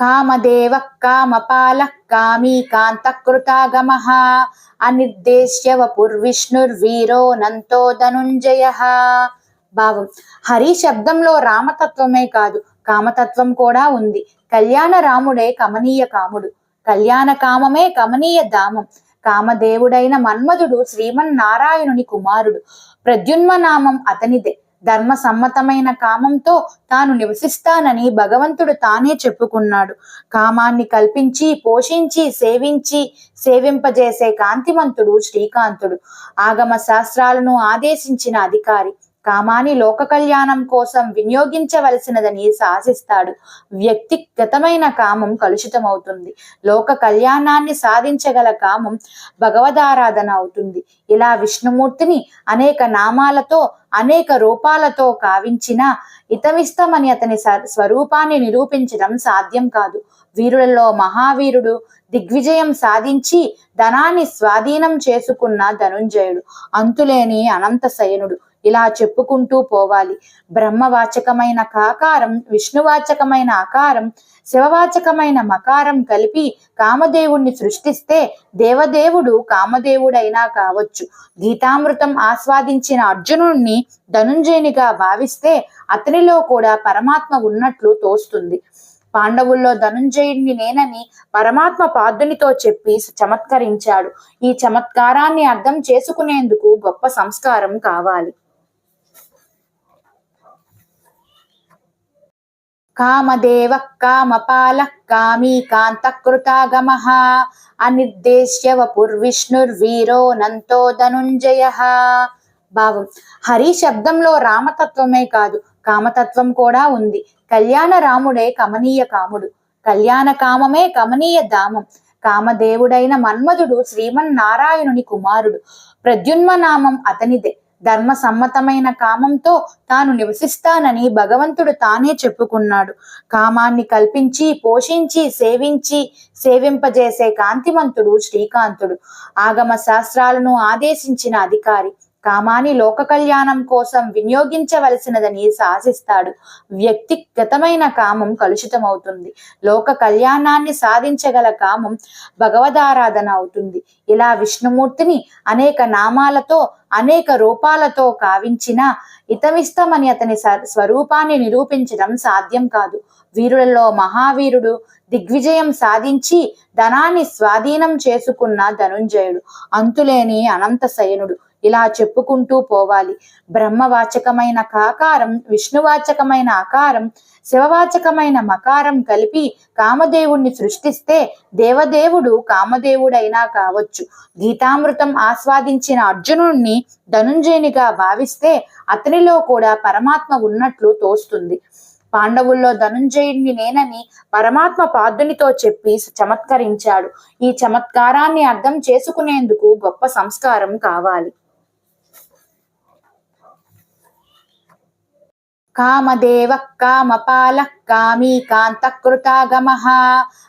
కామదేవ కామపాల కామీ కాంతకృతాగమః అనిర్దేశ్య వపుర్విష్ణుర్వీరో నంతో ధనుంజయ. భావం: హరి శబ్దంలో రామతత్వమే కాదు, కామతత్వం కూడా ఉంది. కళ్యాణ రాముడే కమనీయ కాముడు, కళ్యాణ కామమే కమనీయ ధామం. కామదేవుడైన మన్మధుడు శ్రీమన్నారాయణుని కుమారుడు. ప్రద్యున్మనామం అతనిదే. ధర్మ సమ్మతమైన కామంతో తాను నివసిస్తానని భగవంతుడు తానే చెప్పుకున్నాడు. కామాన్ని కల్పించి పోషించి సేవించి సేవింపజేసే కాంతిమంతుడు శ్రీకాంతుడు. ఆగమ శాస్త్రాలను ఆదేశించిన అధికారి. కామాన్ని లోక కళ్యాణం కోసం వినియోగించవలసినదని శాసిస్తాడు. వ్యక్తిగతమైన కామం కలుషితమవుతుంది. లోక కళ్యాణాన్ని సాధించగల కామం భగవదారాధన అవుతుంది. ఇలా విష్ణుమూర్తిని అనేక నామాలతో అనేక రూపాలతో కావించిన ఇతమిస్తమని అతని స్వరూపాన్ని నిరూపించడం సాధ్యం కాదు. వీరులలో మహావీరుడు, దిగ్విజయం సాధించి ధనాన్ని స్వాధీనం చేసుకున్న ధనుంజయుడు, అంతులేని అనంత శయనుడు. ఇలా చెప్పుకుంటూ పోవాలి. బ్రహ్మవాచకమైన కాకారం, విష్ణువాచకమైన ఆకారం, శివవాచకమైన మకారం కలిపి కామదేవుణ్ణి సృష్టిస్తే దేవదేవుడు కామదేవుడైనా కావచ్చు. గీతామృతం ఆస్వాదించిన అర్జునుణ్ణి ధనుంజయునిగా భావిస్తే అతనిలో కూడా పరమాత్మ ఉన్నట్లు తోస్తుంది. పాండవుల్లో ధనుంజయుడిని నేనని పరమాత్మ పార్థునితో చెప్పి చమత్కరించాడు. ఈ చమత్కారాన్ని అర్థం చేసుకునేందుకు గొప్ప సంస్కారం కావాలి. కామదేవ కామపాల కామీ కాంతకృతాగమః అనిర్దేశ్య వపుర్విష్ణుర్వీరో నంతో ధనుంజయ. భావం: హరి శబ్దంలో రామతత్వమే కాదు, కామతత్వం కూడా ఉంది. కళ్యాణ రాముడే కమనీయ కాముడు, కళ్యాణ కామమే కమనీయ ధామం. కామదేవుడైన మన్మధుడు శ్రీమన్నారాయణుని కుమారుడు. ప్రద్యున్మనామం అతనిదే. ధర్మ సమ్మతమైన కామంతో తాను నివసిస్తానని భగవంతుడు తానే చెప్పుకున్నాడు. కామాన్ని కల్పించి పోషించి సేవించి సేవింపజేసే కాంతిమంతుడు శ్రీకాంతుడు. ఆగమ శాస్త్రాలను ఆదేశించిన అధికారి. కామాన్ని లోక కళ్యాణం కోసం వినియోగించవలసినదని శాసిస్తాడు. వ్యక్తిగతమైన కామం కలుషితమవుతుంది. లోక కళ్యాణాన్ని సాధించగల కామం భగవదారాధన అవుతుంది. ఇలా విష్ణుమూర్తిని అనేక నామాలతో అనేక రూపాలతో కావించిన ఇతమిస్తమని అతని స్వరూపాన్ని నిరూపించడం సాధ్యం కాదు. వీరులలో మహావీరుడు, దిగ్విజయం సాధించి ధనాన్ని స్వాధీనం చేసుకున్న ధనుంజయుడు, అంతులేని అనంత శయనుడు. ఇలా చెప్పుకుంటూ పోవాలి. బ్రహ్మవాచకమైన కాకారం, విష్ణువాచకమైన ఆకారం, శివవాచకమైన మకారం కలిపి కామదేవుణ్ణి సృష్టిస్తే దేవదేవుడు కామదేవుడైనా కావచ్చు. గీతామృతం ఆస్వాదించిన అర్జునుణ్ణి ధనుంజయునిగా భావిస్తే అతనిలో కూడా పరమాత్మ ఉన్నట్లు తోస్తుంది. పాండవుల్లో ధనుంజయుడిని నేనని పరమాత్మ పార్థునితో చెప్పి చమత్కరించాడు. ఈ చమత్కారాన్ని అర్థం చేసుకునేందుకు గొప్ప సంస్కారం కావాలి. కామదేవ కామపాల కామీ కాంతకృతాగమః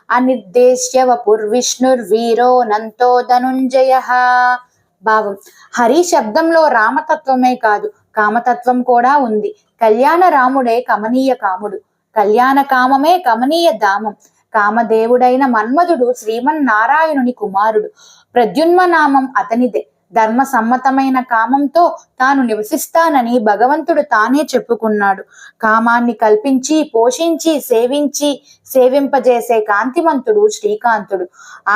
అనిర్దేశ్య వపుర్విష్ణుర్వీరో నంతో ధనుంజయ. భావం: హరి శబ్దంలో రామతత్వమే కాదు, కామతత్వం కూడా ఉంది. కళ్యాణ రాముడే కమనీయ కాముడు, కళ్యాణ కామమే కమనీయ ధామం. కామదేవుడైన మన్మధుడు శ్రీమన్నారాయణుని కుమారుడు. ప్రద్యున్మనామం అతనిదే. ధర్మ సమ్మతమైన కామంతో తాను నివసిస్తానని భగవంతుడు తానే చెప్పుకున్నాడు. కామాన్ని కల్పించి పోషించి సేవించి సేవింపజేసే కాంతిమంతుడు శ్రీకాంతుడు.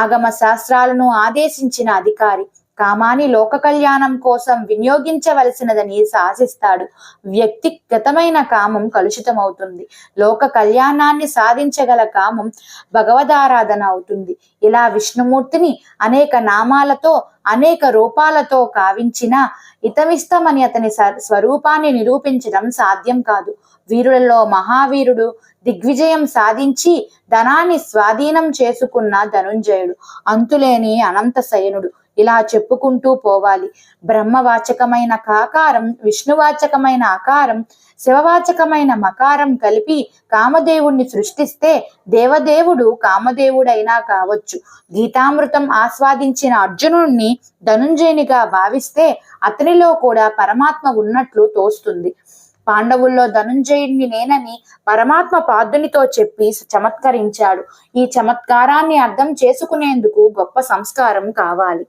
ఆగమ శాస్త్రాలను ఆదేశించిన అధికారి. కామాన్ని లోక కళ్యాణం కోసం వినియోగించవలసినదని శాసిస్తాడు. వ్యక్తిగతమైన కామం కలుషితమవుతుంది. లోక కళ్యాణాన్ని సాధించగల కామం భగవదారాధన అవుతుంది. ఇలా విష్ణుమూర్తిని అనేక నామాలతో అనేక రూపాలతో కావించిన ఇతమిస్తమని అతని స్వరూపాన్ని నిరూపించడం సాధ్యం కాదు. వీరులలో మహావీరుడు, దిగ్విజయం సాధించి ధనాన్ని స్వాధీనం చేసుకున్న ధనుంజయుడు, అంతులేని అనంత శయనుడు. ఇలా చెప్పుకుంటూ పోవాలి. బ్రహ్మవాచకమైన కాకారం, విష్ణువాచకమైన ఆకారం, శివవాచకమైన మకారం కలిపి కామదేవుణ్ణి సృష్టిస్తే దేవదేవుడు కామదేవుడైనా కావచ్చు. గీతామృతం ఆస్వాదించిన అర్జునుణ్ణి ధనుంజయునిగా భావిస్తే అతనిలో కూడా పరమాత్మ ఉన్నట్లు తోస్తుంది. పాండవుల్లో ధనుంజయుడిని నేనని పరమాత్మ పార్థునితో చెప్పి చమత్కరించాడు. ఈ చమత్కారాన్ని అర్థం చేసుకునేందుకు గొప్ప సంస్కారం కావాలి.